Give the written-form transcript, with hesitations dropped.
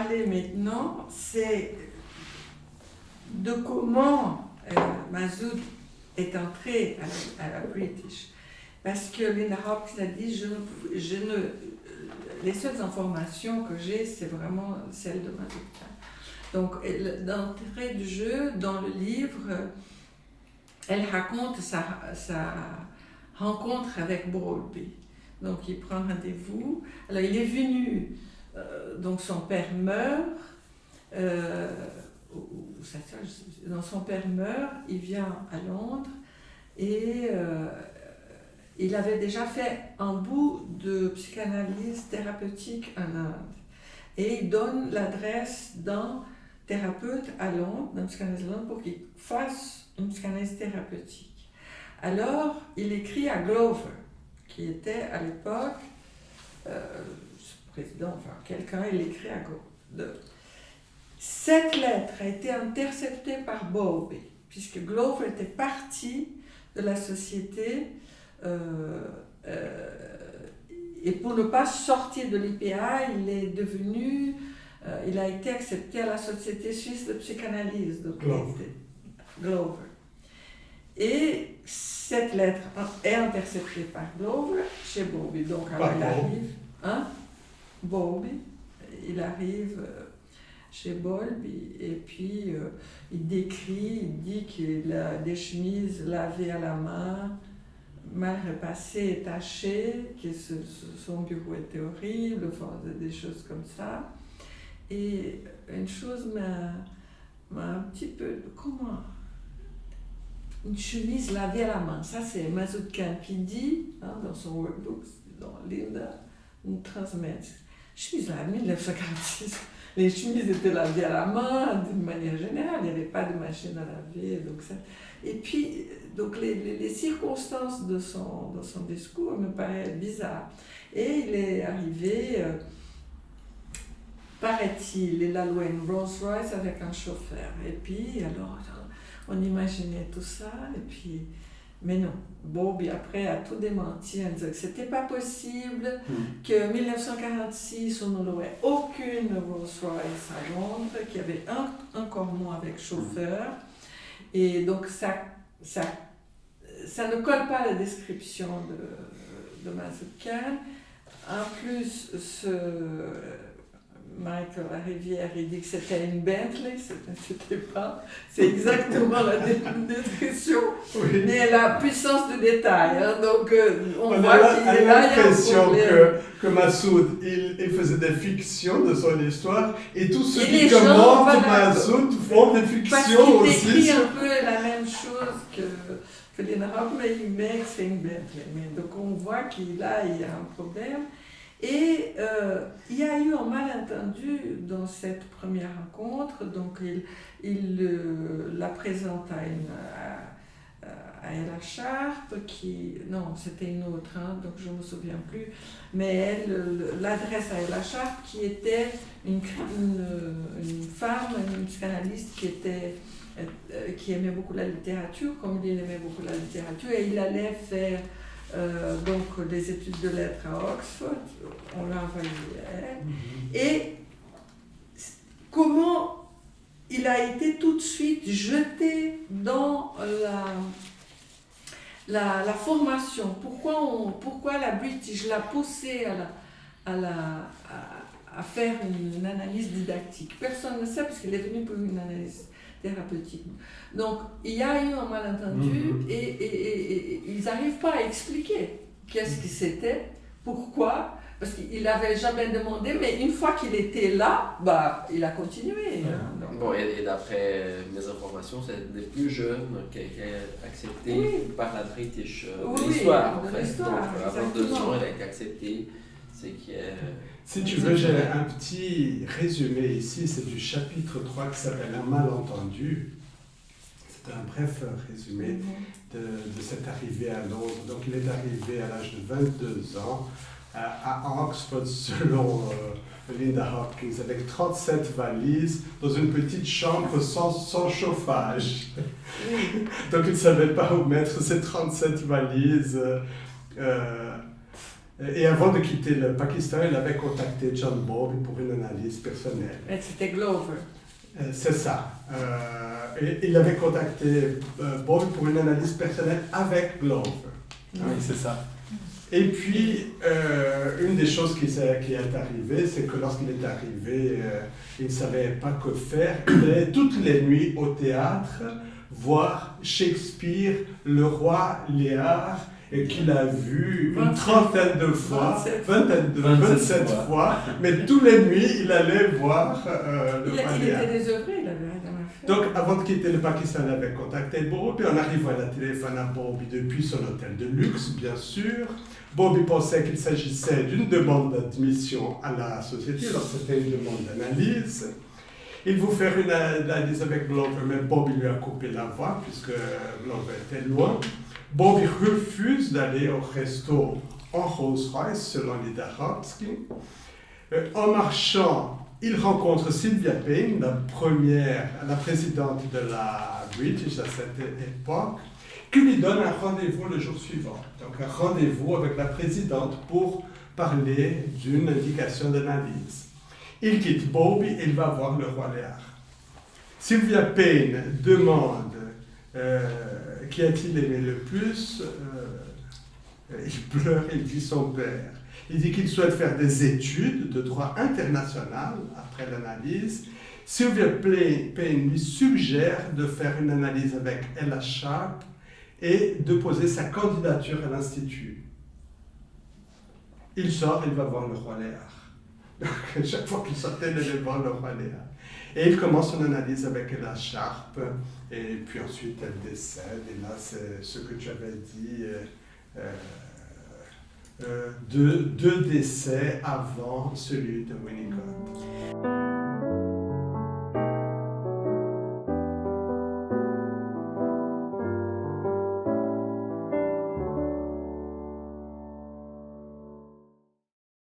parler maintenant, c'est de comment Masood est entré à la British. Parce que Linda Hopkins a dit, les seules informations que j'ai, c'est vraiment celles de Masood Khan. Donc, d'entrée du jeu, dans le livre, elle raconte sa rencontre avec Bowlby. Donc, il prend rendez-vous. Alors, il est venu, donc son père meurt, son père meurt, il vient à Londres et il avait déjà fait un bout de psychanalyse thérapeutique en Inde. Et il donne l'adresse d'un thérapeute à Londres, d'un psychanalyste à Londres, pour qu'il fasse une psychanalyse thérapeutique. Alors, il écrit à Glover, qui était à l'époque président, enfin quelqu'un, il écrit à Glover. Cette lettre a été interceptée par Bowlby, puisque Glover était parti de la société et pour ne pas sortir de l'IPA, il a été accepté à la Société suisse de psychanalyse, donc Glover. Et cette lettre est interceptée par Glover chez Bowlby. Donc alors il arrive, Bowlby, il arrive chez Bowlby et puis il dit qu'il a des chemises lavées à la main, mal repassées et tachées, que son bureau était horrible, enfin, des choses comme ça. Et une chose m'a un petit peu... Comment? Une chemise lavée à la main, ça c'est Masood Khan qui dit, dans son workbook, dans Linda, nous transmet. Chemise lavée, 1946, les chemises étaient lavées à la main d'une manière générale, il n'y avait pas de machine à laver. Donc ça. Et puis, donc les circonstances de son discours me paraissent bizarres. Et il est arrivé, paraît-il, il a loué une Rolls-Royce avec un chauffeur. Et puis, alors, on imaginait tout ça, et puis... Mais non, Bowlby après a tout démenti en disant que c'était pas possible, que 1946 on ne louait aucune Rolls-Royce à Londres, qu'il y avait un cormon avec chauffeur, et donc ça ne colle pas à la description de Masood Khan. En plus, Michael Larivière, il dit que c'était une Bentley, c'était pas, c'est exactement la description, oui. Mais la puissance de détail, donc on voit qu'il est là, il y a l'impression que Masood, il faisait des fictions de son histoire, et tous ceux qui commentent Masood font des fictions aussi. Parce qu'il décrit un peu la même chose que Linda Hopkins, mais il met que c'est une Bentley, donc on voit qu'il y a un problème. Et il y a eu un malentendu dans cette première rencontre, donc il la présente à Ella Sharp, non, c'était une autre, donc je ne me souviens plus, mais elle l'adresse à Ella Sharp, qui était une femme, une psychanalyste qui aimait beaucoup la littérature, comme il aimait beaucoup la littérature, et il allait faire donc des études de lettres à Oxford, on l'a envoyé à elle. Et comment il a été tout de suite jeté dans la formation. Pourquoi la British l'a poussé à faire une analyse didactique. Personne ne sait parce qu'il est venu pour une analyse thérapeutique. Donc, il y a eu un malentendu et ils n'arrivent pas à expliquer qu'est-ce que c'était, pourquoi, parce qu'il n'avait jamais demandé, mais une fois qu'il était là, il a continué. Bon, et d'après mes informations, c'est des plus jeunes qui étaient acceptés par la British de l'histoire, en fait. Donc, avant 2 ans, il a été accepté. Si tu veux, j'ai un petit résumé ici, c'est du chapitre 3 qui s'appelle Un malentendu. C'est un bref résumé de cette arrivée à Londres. Donc il est arrivé à l'âge de 22 ans à Oxford selon Linda Hopkins avec 37 valises dans une petite chambre sans chauffage. Donc il ne savait pas où mettre ces 37 valises. Et avant de quitter le Pakistan, il avait contacté John Bowlby pour une analyse personnelle. Et c'était Glover. C'est ça. Et il avait contacté Bowlby pour une analyse personnelle avec Glover. Oui, c'est ça. Et puis, une des choses qui est arrivée, c'est que lorsqu'il est arrivé, il ne savait pas que faire. Il allait toutes les nuits au théâtre voir Shakespeare, le roi Léar, et qu'il a vu une trentaine de fois, 27 fois, mais tous les nuits, il allait voir le roi Léar. Il était désœuvré, il avait rien à faire. Donc, avant de quitter le Pakistan, il avait contacté Bowlby. En arrivant, il a téléphoné à Bowlby depuis son hôtel de luxe, bien sûr. Bowlby pensait qu'il s'agissait d'une demande d'admission à la société, alors c'était une demande d'analyse. Il voulait faire une analyse avec Glover, mais Bowlby lui a coupé la voie, puisque Glover était loin. Bowlby refuse d'aller au resto en Rolls-Royce, selon Lida Hopkins. En marchant, il rencontre Sylvia Payne, la présidente de la British à cette époque, qui lui donne un rendez-vous le jour suivant. Donc un rendez-vous avec la présidente pour parler d'une indication d'analyse. Il quitte Bowlby et il va voir le roi Léar. Sylvia Payne demande qui a-t-il aimé le plus. Il pleure, il dit son père. Il dit qu'il souhaite faire des études de droit international après l'analyse. Sylvia Payne lui suggère de faire une analyse avec Ella Sharp et de poser sa candidature à l'Institut. Il sort, il va voir le roi Léar. Donc, chaque fois qu'il sortait, il allait voir le roi Léar. Et il commence son analyse avec Ella Sharp, et puis ensuite elle décède, et là c'est ce que tu avais dit, deux décès avant celui de Winnicott.